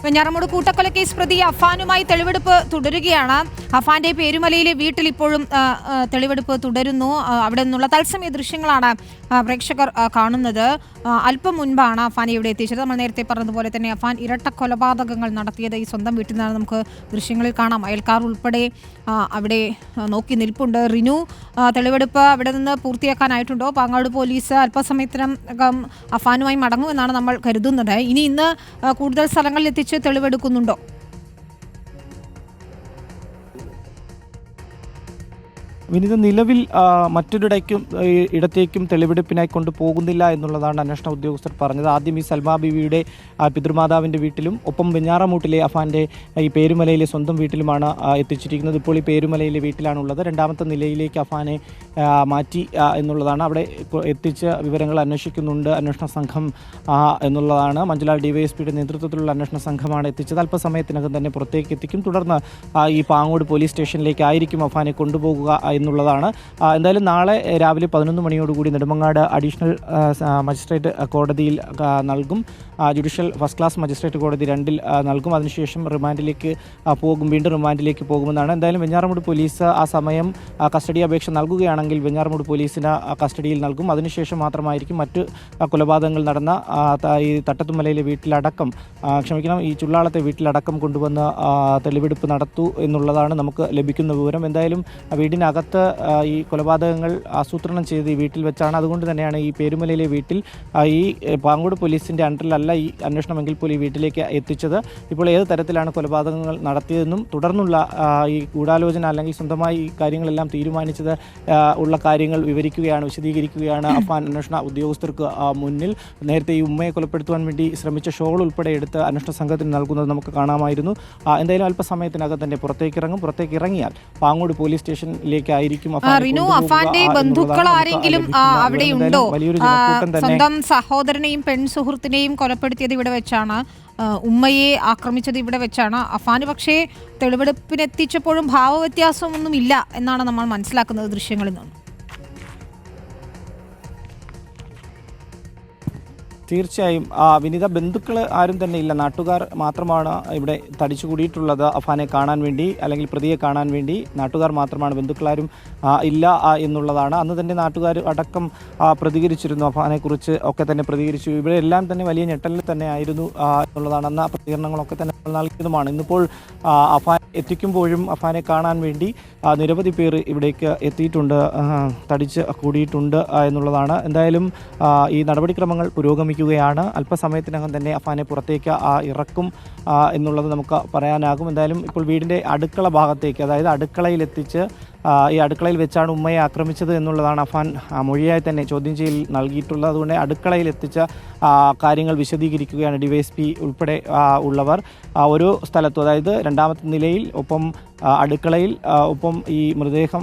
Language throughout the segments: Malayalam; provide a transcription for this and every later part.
വെഞ്ഞാറമൂട് കൂട്ടക്കൊലക്കേസ് പ്രതി അഫാനുമായി തെളിവെടുപ്പ് തുടരുകയാണ്. അഫാന്റെ പേരുമലയിലെ വീട്ടിൽ ഇപ്പോഴും തെളിവെടുപ്പ് തുടരുന്നു. അവിടെ നിന്നുള്ള തത്സമയ ദൃശ്യങ്ങളാണ് പ്രേക്ഷകർ കാണുന്നത്. അല്പം മുൻപാണ് അഫാനെ ഇവിടെ എത്തിച്ചത്. നമ്മൾ നേരത്തെ പറഞ്ഞതുപോലെ തന്നെ അഫാൻ ഇരട്ട കൊലപാതകങ്ങൾ നടത്തിയത് ഈ സ്വന്തം വീട്ടിൽ നിന്നാണ് നമുക്ക് ദൃശ്യങ്ങളിൽ കാണാം. അയൽക്കാർ ഉൾപ്പെടെ അവിടെ നോക്കി നിൽപ്പുണ്ട്. റിനു, തെളിവെടുപ്പ് അവിടെ നിന്ന് പൂർത്തിയാക്കാനായിട്ടുണ്ടോ? പാങ്ങാട് പോലീസ് അല്പസമയത്തിനകം അഫാനുമായി മടങ്ങുമെന്നാണ് നമ്മൾ കരുതുന്നത്. ഇന്ന് കൂടുതൽ സ്ഥലങ്ങളിൽ എത്തിച്ച് തെളിവെടുക്കുന്നുണ്ടോ? വിനിത, നിലവിൽ ഇടത്തേക്കും തെളിവെടുപ്പിനായി കൊണ്ടുപോകുന്നില്ല എന്നുള്ളതാണ് അന്വേഷണ ഉദ്യോഗസ്ഥർ പറഞ്ഞത്. ആദ്യം ഈ സൽമാ ബീവിയുടെ പിതൃമാതാവിൻ്റെ വീട്ടിലും ഒപ്പം വെഞ്ഞാറമൂട്ടിലെ അഫാൻ്റെ ഈ പേരുമലയിലെ സ്വന്തം വീട്ടിലുമാണ് എത്തിച്ചിരിക്കുന്നത്. ഇപ്പോൾ ഈ പേരുമലയിലെ വീട്ടിലാണുള്ളത്. രണ്ടാമത്തെ നിലയിലേക്ക് അഫാനെ മാറ്റി എന്നുള്ളതാണ്. അവിടെ എത്തിച്ച് വിവരങ്ങൾ അന്വേഷിക്കുന്നുണ്ട് അന്വേഷണ സംഘം എന്നുള്ളതാണ്. മഞ്ജുലാൽ ഡിവൈഎസ്പിയുടെ നേതൃത്വത്തിലുള്ള അന്വേഷണ സംഘമാണ് എത്തിച്ചത്. അല്പസമയത്തിനകം തന്നെ പുറത്തേക്ക് എത്തിക്കും. തുടർന്ന് ഈ പാങ്ങോട് പോലീസ് സ്റ്റേഷനിലേക്കായിരിക്കും അഫാനെ കൊണ്ടുപോകുക എന്നുള്ളതാണ്. എന്തായാലും നാളെ രാവിലെ 11 മണിയോടുകൂടി നെടുമങ്ങാട് അഡീഷണൽ മജിസ്ട്രേറ്റ് കോടതിയിൽ നൽകും. ജുഡീഷ്യൽ ഫസ്റ്റ് ക്ലാസ് മജിസ്ട്രേറ്റ് കോടതി 2-ൽ നൽകും. അതിനുശേഷം റിമാൻഡിലേക്ക് വീണ്ടും റിമാൻഡിലേക്ക് പോകുമെന്നാണ്. എന്തായാലും വെഞ്ഞാറമൂട് പോലീസ് ആ സമയം കസ്റ്റഡി അപേക്ഷ നൽകുകയാണെങ്കിൽ വെഞ്ഞാറമൂട് പോലീസിന് കസ്റ്റഡിയിൽ നൽകും. അതിനുശേഷം മാത്രമായിരിക്കും മറ്റ് കൊലപാതകങ്ങൾ നടന്ന ഈ തട്ടത്തുമലയിലെ വീട്ടിലടക്കം ഈ ചുള്ളാളത്തെ വീട്ടിലടക്കം കൊണ്ടുവന്ന് തെളിവെടുപ്പ് നടത്തൂ എന്നുള്ളതാണ് നമുക്ക് ലഭിക്കുന്ന വിവരം. എന്തായാലും വീടിനകത്ത് ഈ കൊലപാതകങ്ങൾ ആസൂത്രണം ചെയ്ത് ഈ വീട്ടിൽ വെച്ചാണ്. അതുകൊണ്ട് തന്നെയാണ് ഈ പേരുമലയിലെ വീട്ടിൽ ഈ പാങ്ങോട് പോലീസിൻ്റെ അണ്ടറിലല്ല ഈ അന്വേഷണമെങ്കിൽ പോലും ഈ വീട്ടിലേക്ക് എത്തിച്ചത്. ഇപ്പോൾ ഏത് തരത്തിലാണ് കൊലപാതകങ്ങൾ നടത്തിയതെന്നും തുടർന്നുള്ള ഈ ഗൂഢാലോചന അല്ലെങ്കിൽ സ്വന്തമായി ഈ കാര്യങ്ങളെല്ലാം തീരുമാനിച്ചത് ഉള്ള കാര്യങ്ങൾ വിശദീകരിക്കുകയാണ് അഫാൻ അന്വേഷണ ഉദ്യോഗസ്ഥർക്ക് മുന്നിൽ. നേരത്തെ ഈ ഉമ്മയെ കൊലപ്പെടുത്തുവാൻ വേണ്ടി ശ്രമിച്ച ഷോൾ ഉൾപ്പെടെ എടുത്ത് അന്വേഷണ സംഘത്തിന് നൽകുന്നത് നമുക്ക് കാണാമായിരുന്നു. എന്തായാലും അല്പസമയത്തിനകം തന്നെ പുറത്തേക്ക് ഇറങ്ങിയാൽ പാങ്ങോട് പോലീസ് സ്റ്റേഷനിലേക്ക് അഫാന്റെ ബന്ധുക്കൾ ആരെങ്കിലും അവിടെ ഉണ്ടോ? സ്വന്തം സഹോദരനെയും പെൺസുഹൃത്തിനെയും കൊലപ്പെടുത്തിയത് ഇവിടെ വെച്ചാണ്. ഉമ്മയെ ആക്രമിച്ചത് ഇവിടെ വെച്ചാണ്. അഫാന് പക്ഷേ തെളിവെടുപ്പിനെത്തിച്ചപ്പോഴും ഭാവവ്യത്യാസമൊന്നും ഇല്ല എന്നാണ് നമ്മൾ മനസ്സിലാക്കുന്നത് ദൃശ്യങ്ങളിൽ നിന്ന്. തീർച്ചയായും വിനിത, ബന്ധുക്കൾ ആരും തന്നെ ഇല്ല. നാട്ടുകാർ മാത്രമാണ് ഇവിടെ തടിച്ചുകൂടിയിട്ടുള്ളത് അഫാനെ കാണാൻ വേണ്ടി, അല്ലെങ്കിൽ പ്രതിയെ കാണാൻ വേണ്ടി നാട്ടുകാർ മാത്രമാണ്. ബന്ധുക്കളാരും ഇല്ല എന്നുള്ളതാണ്. അന്ന് തന്നെ നാട്ടുകാർ അടക്കം പ്രതികരിച്ചിരുന്നു. അഫാനെക്കുറിച്ച് ഒക്കെ തന്നെ പ്രതികരിച്ചു. ഇവിടെ എല്ലാം തന്നെ വലിയ ഞെട്ടലിൽ തന്നെ ആയിരുന്നു എന്നുള്ളതാണ്. അന്ന് ആ പ്രതികരണങ്ങളൊക്കെ തന്നെ നൽകിയതുമാണ്. ഇന്നിപ്പോൾ അഫാൻ എത്തിക്കുമ്പോഴും അഫാനെ കാണാൻ വേണ്ടി നിരവധി പേർ ഇവിടേക്ക് എത്തിയിട്ടുണ്ട്, തടിച്ച് കൂടിയിട്ടുണ്ട് എന്നുള്ളതാണ്. എന്തായാലും ഈ നടപടിക്രമങ്ങൾ പുരോഗമിക്കുകയാണ്. അല്പസമയത്തിനകം തന്നെ അഫാനെ പുറത്തേക്ക് ഇറക്കും എന്നുള്ളത് നമുക്ക് പറയാനാകും. എന്തായാലും ഇപ്പോൾ വീടിൻ്റെ അടുക്കള ഭാഗത്തേക്ക്, അതായത് അടുക്കളയിലെത്തിച്ച് ഈ അടുക്കളയിൽ വെച്ചാണ് ഉമ്മയെ ആക്രമിച്ചത് എന്നുള്ളതാണ് അഫാൻ മൊഴിയായി തന്നെ ചോദ്യം ചെയ്യൽ നൽകിയിട്ടുള്ളത്. അതുകൊണ്ട് അടുക്കളയിൽ എത്തിച്ച കാര്യങ്ങൾ വിശദീകരിക്കുകയാണ് ഡിവൈഎസ്പി ഉൾപ്പെടെ ഉള്ളവർ. ഓരോ സ്ഥലത്തും, അതായത് രണ്ടാമത്തെ നിലയിൽ, ഒപ്പം അടുക്കളയിൽ, ഒപ്പം ഈ മൃതദേഹം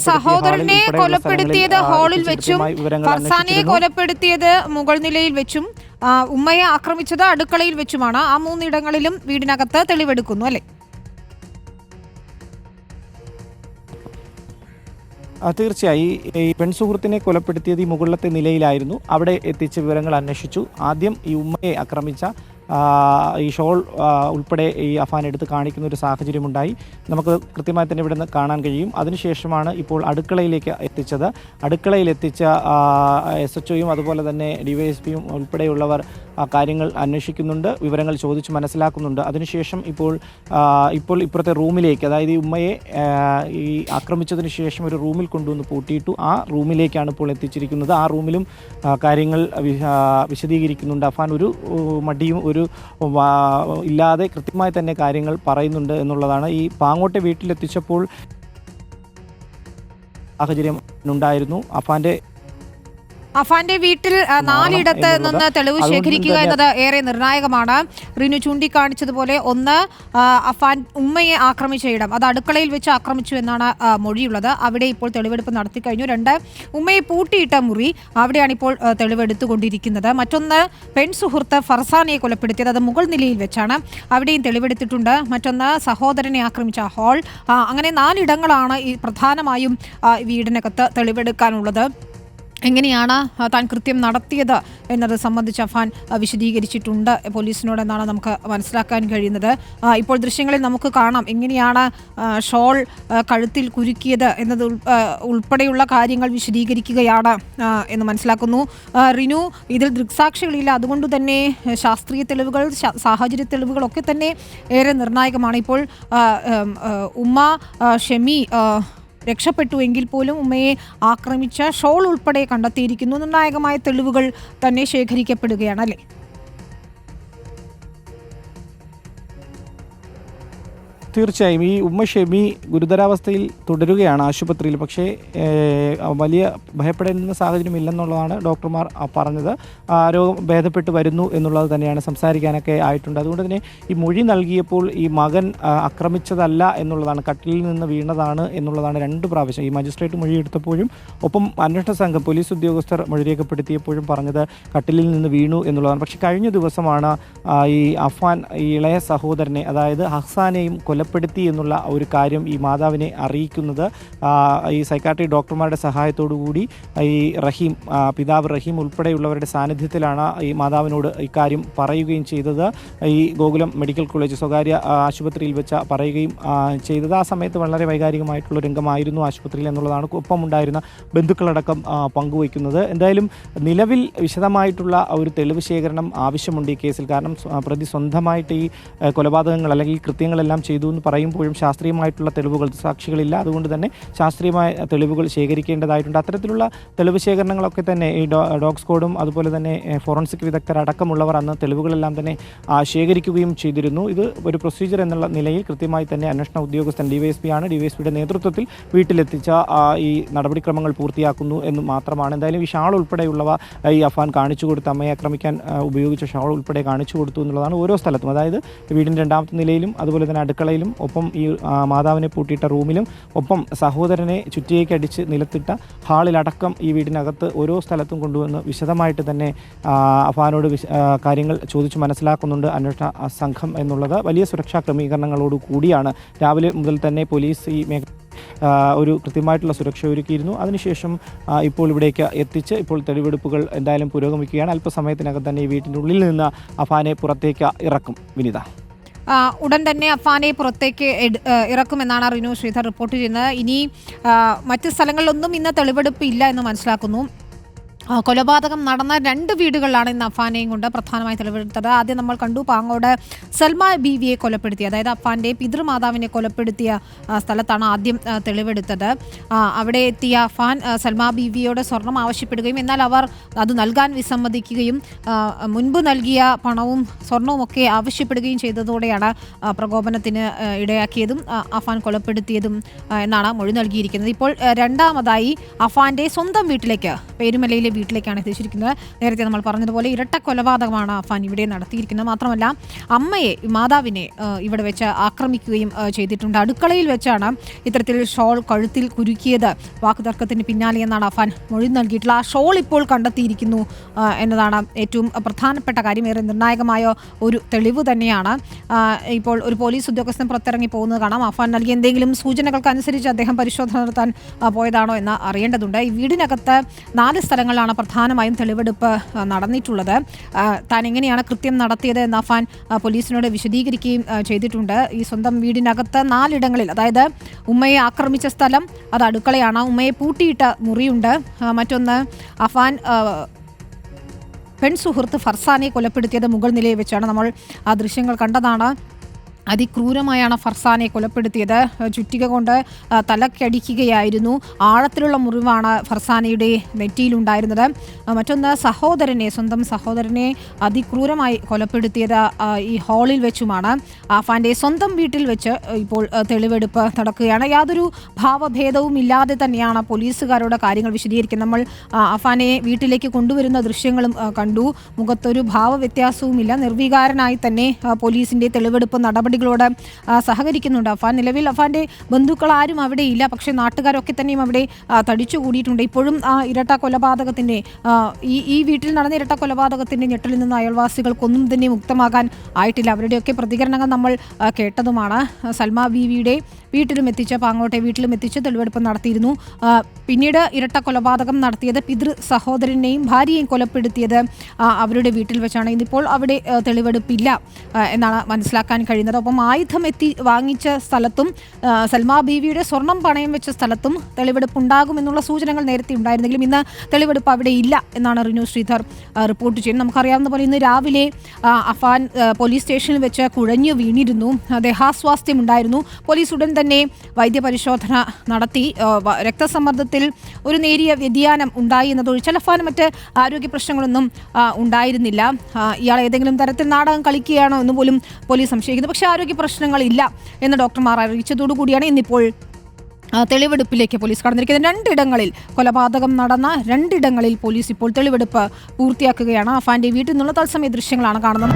സഹോദരനെ കൊലപ്പെടുത്തിയത് ഹാളിൽ വെച്ചും ഫർസാനെ കൊലപ്പെടുത്തിയത് മുകൾ നിലയിൽ വെച്ചും ഉമ്മയെ ആക്രമിച്ചത് അടുക്കളയിൽ വെച്ചുമാണ്. ആ 3 ഇടങ്ങളിലും വീടിനകത്ത് തെളിവെടുക്കുന്നു അല്ലേ? തീർച്ചയായും ഈ പെൺസുഹൃത്തിനെ കൊലപ്പെടുത്തിയത് ഈ മുകളിലത്തെ നിലയിലായിരുന്നു. അവിടെ എത്തിച്ച വിവരങ്ങൾ അന്വേഷിച്ചു. ആദ്യം ഈ ഉമ്മയെ ആക്രമിച്ച ഈ ഷോൾ ഉൾപ്പെടെ ഈ അഫാൻ എടുത്ത് കാണിക്കുന്ന ഒരു സാഹചര്യമുണ്ടായി. നമുക്ക് കൃത്യമായി തന്നെ ഇവിടെ നിന്ന് കാണാൻ കഴിയും. അതിനുശേഷമാണ് ഇപ്പോൾ അടുക്കളയിലേക്ക് എത്തിച്ചത്. അടുക്കളയിലെത്തിച്ച SHOയും അതുപോലെ തന്നെ DYSPയും ഉൾപ്പെടെയുള്ളവർ കാര്യങ്ങൾ അന്വേഷിക്കുന്നുണ്ട്, വിവരങ്ങൾ ചോദിച്ച് മനസ്സിലാക്കുന്നുണ്ട്. അതിനുശേഷം ഇപ്പോൾ ഇപ്പുറത്തെ റൂമിലേക്ക്, അതായത് ഈ ഉമ്മയെ ഈ ആക്രമിച്ചതിന് ശേഷം ഒരു റൂമിൽ കൊണ്ടുവന്ന് പൂട്ടിയിട്ടു. ആ റൂമിലേക്കാണ് ഇപ്പോൾ എത്തിച്ചിരിക്കുന്നത്. ആ റൂമിലും കാര്യങ്ങൾ വിശദീകരിക്കുന്നുണ്ട്. അഫാൻ ഒരു മടിയും ഇല്ലാതെ കൃത്യമായി തന്നെ കാര്യങ്ങൾ പറയുന്നുണ്ട് എന്നുള്ളതാണ്. ഈ പാങ്ങോട്ടെ വീട്ടിലെത്തിച്ചപ്പോൾ സാഹചര്യം ഉണ്ടായിരുന്നു. അഫാന്റെ വീട്ടിൽ 4 ഇടത്ത് നിന്ന് തെളിവ് ശേഖരിക്കുക എന്നത് ഏറെ നിർണായകമാണ്. റിനു ചൂണ്ടിക്കാണിച്ചതുപോലെ, ഒന്ന്, അഫാൻ ഉമ്മയെ ആക്രമിച്ച ഇടം, അത് അടുക്കളയിൽ വെച്ച് ആക്രമിച്ചു എന്നാണ് മൊഴിയുള്ളത്. അവിടെ ഇപ്പോൾ തെളിവെടുപ്പ് നടത്തി കഴിഞ്ഞു. 2, ഉമ്മയെ പൂട്ടിയിട്ട മുറി, അവിടെയാണ് ഇപ്പോൾ തെളിവെടുത്തുകൊണ്ടിരിക്കുന്നത്. മറ്റൊന്ന്, പെൺസുഹൃത്ത് ഫർസാനയെ കൊലപ്പെടുത്തിയത്, അത് മുകൾ നിലയിൽ വെച്ചാണ്, അവിടെയും തെളിവെടുത്തിട്ടുണ്ട്. മറ്റൊന്ന്, സഹോദരനെ ആക്രമിച്ച ഹാൾ. അങ്ങനെ 4 ഇടങ്ങളാണ് ഈ പ്രധാനമായും വീടിനകത്ത് തെളിവെടുക്കാനുള്ളത്. എങ്ങനെയാണ് താൻ കൃത്യം നടത്തിയത് എന്നത് സംബന്ധിച്ച് അഫാൻ വിശദീകരിച്ചിട്ടുണ്ട് പോലീസിനോട് എന്നാണ് നമുക്ക് മനസ്സിലാക്കാൻ കഴിയുന്നത്. ഇപ്പോൾ ദൃശ്യങ്ങളിൽ നമുക്ക് കാണാം എങ്ങനെയാണ് ഷോൾ കഴുത്തിൽ കുരുക്കിയത് എന്നത് ഉൾപ്പെടെയുള്ള കാര്യങ്ങൾ വിശദീകരിക്കുകയാണ് എന്ന് മനസ്സിലാക്കുന്നു. റിനു, ഇതിൽ ദൃക്സാക്ഷികളില്ല, അതുകൊണ്ട് തന്നെ ശാസ്ത്രീയ തെളിവുകൾ, സാഹചര്യ തെളിവുകളൊക്കെ തന്നെ ഏറെ നിർണായകമാണ്. ഇപ്പോൾ ഉമ്മ ഷെമി രക്ഷപ്പെട്ടു എങ്കിൽ പോലും ഉമ്മയെ ആക്രമിച്ച ഷോൾ ഉൾപ്പെടെ കണ്ടെത്തിയിരിക്കുന്നു. നിർണായകമായ തെളിവുകൾ തന്നെ ശേഖരിക്കപ്പെടുകയാണ്, അല്ലേ? തീർച്ചയായും ഈ ഉമ്മ ഷെമി ഗുരുതരാവസ്ഥയിൽ തുടരുകയാണ് ആശുപത്രിയിൽ. പക്ഷേ വലിയ ഭയപ്പെടേണ്ടുന്ന സാഹചര്യം ഇല്ലെന്നുള്ളതാണ് ഡോക്ടർമാർ പറഞ്ഞത്. രോഗം ഭേദപ്പെട്ട് വരുന്നു എന്നുള്ളത് തന്നെയാണ്, സംസാരിക്കാനൊക്കെ ആയിട്ടുണ്ട്. അതുകൊണ്ട് തന്നെ ഈ മൊഴി നൽകിയപ്പോൾ ഈ മകൻ ആക്രമിച്ചതല്ല എന്നുള്ളതാണ്, കട്ടിലിൽ നിന്ന് വീണതാണ് എന്നുള്ളതാണ് 2 പ്രാവശ്യം ഈ മജിസ്ട്രേറ്റ് മൊഴി എടുത്തപ്പോഴും ഒപ്പം അന്വേഷണ സംഘം പോലീസ് ഉദ്യോഗസ്ഥർ മൊഴി രേഖപ്പെടുത്തിയപ്പോഴും പറഞ്ഞത് കട്ടിലിൽ നിന്ന് വീണു എന്നുള്ളതാണ്. പക്ഷേ കഴിഞ്ഞ ദിവസമാണ് ഈ അഫാൻ ഈ ഇളയ സഹോദരനെ, അതായത് ഹസാനെയും കൊലപ്പെടുത്തി എന്നുള്ള ഒരു കാര്യം ഈ മാതാവിനെ അറിയിക്കുന്നത്. ഈ സൈക്കാട്രി ഡോക്ടർമാരുടെ സഹായത്തോടുകൂടി ഈ റഹീം, പിതാവ് റഹീം ഉൾപ്പെടെയുള്ളവരുടെ സാന്നിധ്യത്തിലാണ് ഈ മാതാവിനോട് ഇക്കാര്യം പറയുകയും ചെയ്തത്. ഈ ഗോകുലം മെഡിക്കൽ കോളേജ് സ്വകാര്യ ആശുപത്രിയിൽ വെച്ച് പറയുകയും ചെയ്തത്. ആ സമയത്ത് വളരെ വൈകാരികമായിട്ടുള്ള രംഗമായിരുന്നു ആശുപത്രിയിൽ എന്നുള്ളതാണ് ഒപ്പമുണ്ടായിരുന്ന ബന്ധുക്കളടക്കം പങ്കുവയ്ക്കുന്നത്. എന്തായാലും നിലവിൽ വിശദമായിട്ടുള്ള ഒരു തെളിവ് ശേഖരണം ആവശ്യമുണ്ട് ഈ കേസിൽ. കാരണം പ്രതി സ്വന്തമായിട്ട് ഈ കൊലപാതകങ്ങൾ അല്ലെങ്കിൽ കൃത്യങ്ങളെല്ലാം ചെയ്തു എന്ന് പറയുമ്പോഴും ശാസ്ത്രീയമായിട്ടുള്ള തെളിവുകൾ, സാക്ഷികളില്ല. അതുകൊണ്ട് തന്നെ ശാസ്ത്രീയമായ തെളിവുകൾ ശേഖരിക്കേണ്ടതായിട്ടുണ്ട്. അത്തരത്തിലുള്ള തെളിവ് ശേഖരണങ്ങളൊക്കെ തന്നെ ഈ ഡോഗ് സ്ക്വാഡും അതുപോലെ തന്നെ ഫോറൻസിക് വിദഗ്ധരടക്കമുള്ളവർ അന്ന് തെളിവുകളെല്ലാം തന്നെ ശേഖരിക്കുകയും ചെയ്തിരുന്നു. ഇത് ഒരു പ്രൊസീജിയർ എന്നുള്ള നിലയിൽ കൃത്യമായി തന്നെ അന്വേഷണ ഉദ്യോഗസ്ഥൻ ഡിവൈഎസ്പി ആണ്, ഡിവൈഎസ്പിയുടെ നേതൃത്വത്തിൽ വീട്ടിലെത്തിച്ച ഈ നടപടിക്രമങ്ങൾ പൂർത്തിയാക്കുന്നു എന്ന് മാത്രമാണ്. എന്തായാലും ഈ ഷാൾ ഉൾപ്പെടെയുള്ളവ ഈ അഫാൻ കാണിച്ചു കൊടുത്ത്, അമ്മയെ ആക്രമിക്കാൻ ഉപയോഗിച്ച ഷാൾ ഉൾപ്പെടെ കാണിച്ചു കൊടുത്തു എന്നുള്ളതാണ്. ഓരോ സ്ഥലത്തും, അതായത് വീടിൻ്റെ 2ാമത്തെ നിലയിലും അതുപോലെ തന്നെ അടുക്കളയിലും ഒപ്പം ഈ മാതാവിനെ പൂട്ടിയിട്ട റൂമിലും ഒപ്പം സഹോദരനെ ചുറ്റിയേക്ക് അടിച്ച് നിലത്തിട്ട ഹാളിലടക്കം ഈ വീടിനകത്ത് ഓരോ സ്ഥലത്തും കൊണ്ടുവന്ന് വിശദമായിട്ട് തന്നെ അഫാനോട് കാര്യങ്ങൾ ചോദിച്ച് മനസ്സിലാക്കുന്നുണ്ട് അന്വേഷണ സംഘം എന്നുള്ളത്. വലിയ സുരക്ഷാ ക്രമീകരണങ്ങളോട് കൂടിയാണ് രാവിലെ മുതൽ തന്നെ പോലീസ് ഈ ഒരു കൃത്യമായിട്ടുള്ള സുരക്ഷ ഒരുക്കിയിരുന്നു. അതിനുശേഷം ഇപ്പോൾ ഇവിടേക്ക് എത്തിച്ച് ഇപ്പോൾ തെളിവെടുപ്പുകൾ എന്തായാലും പുരോഗമിക്കുകയാണ്. അല്പസമയത്തിനകം തന്നെ ഈ വീട്ടിൻ്റെ ഉള്ളിൽ നിന്ന് അഫാനെ പുറത്തേക്ക് ഇറക്കും. വിനിത, ഉടൻ തന്നെ അഫാനെ പുറത്തേക്ക് ഇറക്കുമെന്നാണ് റിനു ശ്രീധർ റിപ്പോർട്ട് ചെയ്യുന്നത്. ഇനി മറ്റ് സ്ഥലങ്ങളിലൊന്നും ഇന്ന് തെളിവെടുപ്പ് ഇല്ല എന്ന് മനസ്സിലാക്കുന്നു. കൊലപാതകം നടന്ന 2 വീടുകളിലാണ് ഇന്ന് അഫാനെയും കൊണ്ട് പ്രധാനമായി തെളിവെടുത്തത്. ആദ്യം നമ്മൾ കണ്ടു പാങ്ങോട് സൽമ ബീവിയെ കൊലപ്പെടുത്തിയ, അതായത് അഫാന്റെ പിതൃമാതാവിനെ കൊലപ്പെടുത്തിയ സ്ഥലത്താണ് ആദ്യം തെളിവെടുത്തത്. അവിടെ എത്തിയ അഫാൻ സൽമ ബീവിയോട് സ്വർണം ആവശ്യപ്പെടുകയും എന്നാൽ അവർ അത് നൽകാൻ വിസമ്മതിക്കുകയും മുൻപ് നൽകിയ പണവും സ്വർണവും ഒക്കെ ആവശ്യപ്പെടുകയും ചെയ്തതോടെയാണ് പ്രകോപനത്തിന് ഇടയാക്കിയതും അഫാൻ കൊലപ്പെടുത്തിയതും എന്നാണ് മൊഴി നൽകിയിരിക്കുന്നത്. ഇപ്പോൾ രണ്ടാമതായി അഫാന്റെ സ്വന്തം വീട്ടിലേക്ക്, പേരുമലയിലെ വീട്ടിലേക്കാണ് എത്തിച്ചിരിക്കുന്നത്. നേരത്തെ നമ്മൾ പറഞ്ഞതുപോലെ ഇരട്ട കൊലപാതകമാണ് അഫാൻ ഇവിടെ നടത്തിയിരിക്കുന്നത്. മാത്രമല്ല അമ്മയെ, മാതാവിനെ ഇവിടെ വെച്ച് ആക്രമിക്കുകയും ചെയ്തിട്ടുണ്ട്. അടുക്കളയിൽ വെച്ചാണ് ഇത്തരത്തിൽ ഷോൾ കഴുത്തിൽ കുരുക്കിയത്. വാക്കുതർക്കത്തിന് പിന്നാലെ എന്നാണ് അഫാൻ മൊഴി നൽകിയിട്ടുള്ള. ആ ഷോൾ ഇപ്പോൾ കണ്ടെത്തിയിരിക്കുന്നു എന്നതാണ് ഏറ്റവും പ്രധാനപ്പെട്ട കാര്യം. ഏറെ നിർണായകമായ ഒരു തെളിവ് തന്നെയാണ്. ഇപ്പോൾ ഒരു പോലീസ് ഉദ്യോഗസ്ഥൻ പുറത്തിറങ്ങി പോകുന്നത് കാണാം. അഫാൻ നൽകിയ എന്തെങ്കിലും സൂചനകൾക്കനുസരിച്ച് അദ്ദേഹം പരിശോധന നടത്താൻ പോയതാണോ എന്ന് അറിയേണ്ടതുണ്ട്. ഈ വീടിനകത്ത് 4 സ്ഥലങ്ങളിലാണ് പ്രധാനമായും തെളിവെടുപ്പ് നടന്നിട്ടുള്ളത്. താൻ എങ്ങനെയാണ് കൃത്യം നടത്തിയത് എന്ന് അഫാൻ പോലീസിനോട് വിശദീകരിക്കുകയും ചെയ്തിട്ടുണ്ട്. ഈ സ്വന്തം വീടിനകത്ത് 4 ഇടങ്ങളിൽ, അതായത് ഉമ്മയെ ആക്രമിച്ച സ്ഥലം അത് അടുക്കളയാണ്. ഉമ്മയെ പൂട്ടിയിട്ട മുറിയുണ്ട്. മറ്റൊന്ന് അഫാൻ പെൺസുഹൃത്ത് ഫർസാനെ കൊലപ്പെടുത്തിയത് മുകൾ നിലയിൽ വെച്ചാണ്. നമ്മൾ ആ ദൃശ്യങ്ങൾ കണ്ടതാണ്. അതിക്രൂരമായാണ് ഫർസാനെ കൊലപ്പെടുത്തിയത്. ചുറ്റിക കൊണ്ട് തലക്കടിക്കുകയായിരുന്നു. ആഴത്തിലുള്ള മുറിവാണ് ഫർസാനയുടെ നെറ്റിയിലുണ്ടായിരുന്നത്. മറ്റൊന്ന് സ്വന്തം സഹോദരനെ അതിക്രൂരമായി കൊലപ്പെടുത്തിയത് ഈ ഹാളിൽ വെച്ചുമാണ്. അഫാന്റെ സ്വന്തം വീട്ടിൽ വെച്ച് ഇപ്പോൾ തെളിവെടുപ്പ് നടക്കുകയാണ്. യാതൊരു ഭാവഭേദവും ഇല്ലാതെ തന്നെയാണ് പോലീസുകാരോട് കാര്യങ്ങൾ വിശദീകരിക്കുന്നത്. നമ്മൾ അഫാനെ വീട്ടിലേക്ക് കൊണ്ടുവരുന്ന ദൃശ്യങ്ങളും കണ്ടു. മുഖത്തൊരു ഭാവവ്യത്യാസവുമില്ല. നിർവികാരനായി തന്നെ പോലീസിന്റെ തെളിവെടുപ്പ് നടപടികളോട് സഹകരിക്കുന്നുണ്ട് അഫാൻ. നിലവിൽ അഫാന്റെ ബന്ധുക്കൾ ആരും അവിടെ ഇല്ല. പക്ഷേ നാട്ടുകാരൊക്കെ തന്നെയും അവിടെ തടിച്ചുകൂടിയിട്ടുണ്ട്. ഇപ്പോഴും ഇരട്ട കൊലപാതകത്തിന്റെ ഈ വീട്ടിൽ നടന്ന ഇരട്ട കൊലപാതകത്തിന്റെ ഞെട്ടലിൽ നിന്ന് അയൽവാസികൾക്കൊന്നും തന്നെ മുക്തമാകാൻ ആയിട്ടില്ല. അവരുടെയൊക്കെ പ്രതികരണങ്ങൾ നമ്മൾ കേട്ടതുമാണ്. സൽമ ബീവിയുടെ വീട്ടിലും എത്തിച്ച് പാങ്ങോട്ടെ വീട്ടിലും എത്തിച്ച് തെളിവെടുപ്പ് നടത്തിയിരുന്നു. പിന്നീട് ഇരട്ട കൊലപാതകം നടത്തിയത് പിതൃ സഹോദരനെയും ഭാര്യയെയും കൊലപ്പെടുത്തിയത് അവരുടെ വീട്ടിൽ വെച്ചാണ്. ഇന്നിപ്പോൾ അവിടെ തെളിവെടുപ്പില്ല എന്നാണ് മനസ്സിലാക്കാൻ കഴിയുന്നത്. ഒപ്പം ആയുധം വാങ്ങിച്ച സ്ഥലത്തും സൽമാ ബീവിയുടെ സ്വർണം പണയം വെച്ച സ്ഥലത്തും തെളിവെടുപ്പ് ഉണ്ടാകുമെന്നുള്ള സൂചനകൾ നേരത്തെ ഉണ്ടായിരുന്നെങ്കിലും ഇന്ന് തെളിവെടുപ്പ് അവിടെ ഇല്ല എന്നാണ് റിനു ശ്രീധർ റിപ്പോർട്ട് ചെയ്യുന്നത്. നമുക്കറിയാവുന്ന പോലെ ഇന്ന് രാവിലെ അഫാൻ പോലീസ് സ്റ്റേഷനിൽ വെച്ച് കുഴഞ്ഞു വീണിരുന്നു. ദേഹാസ്വാസ്ഥ്യം ഉണ്ടായിരുന്നു. പോലീസ് ഉടൻ തന്നെ വൈദ്യപരിശോധന നടത്തി. രക്തസമ്മർദ്ദത്തിൽ ഒരു നേരിയ വ്യതിയാനം ഉണ്ടായി എന്നതൊഴിച്ചാൽ അഫാന് മറ്റ് ആരോഗ്യ പ്രശ്നങ്ങളൊന്നും ഉണ്ടായിരുന്നില്ല. ഇയാൾ ഏതെങ്കിലും തരത്തിൽ നാടകം കളിക്കുകയാണോ എന്ന് പോലും പോലീസ് സംശയിക്കുന്നു. പക്ഷേ ആരോഗ്യ പ്രശ്നങ്ങളില്ല എന്ന് ഡോക്ടർമാർ അറിയിച്ചതോടുകൂടിയാണ് ഇന്നിപ്പോൾ തെളിവെടുപ്പിലേക്ക് പോലീസ് കടന്നിരിക്കുന്നത്. കൊലപാതകം നടന്ന 2 ഇടങ്ങളിൽ പോലീസ് ഇപ്പോൾ തെളിവെടുപ്പ് പൂർത്തിയാക്കുകയാണ്. അഫാന്റെ വീട്ടിൽ നിന്നുള്ള തത്സമയ ദൃശ്യങ്ങളാണ് കാണുന്നത്.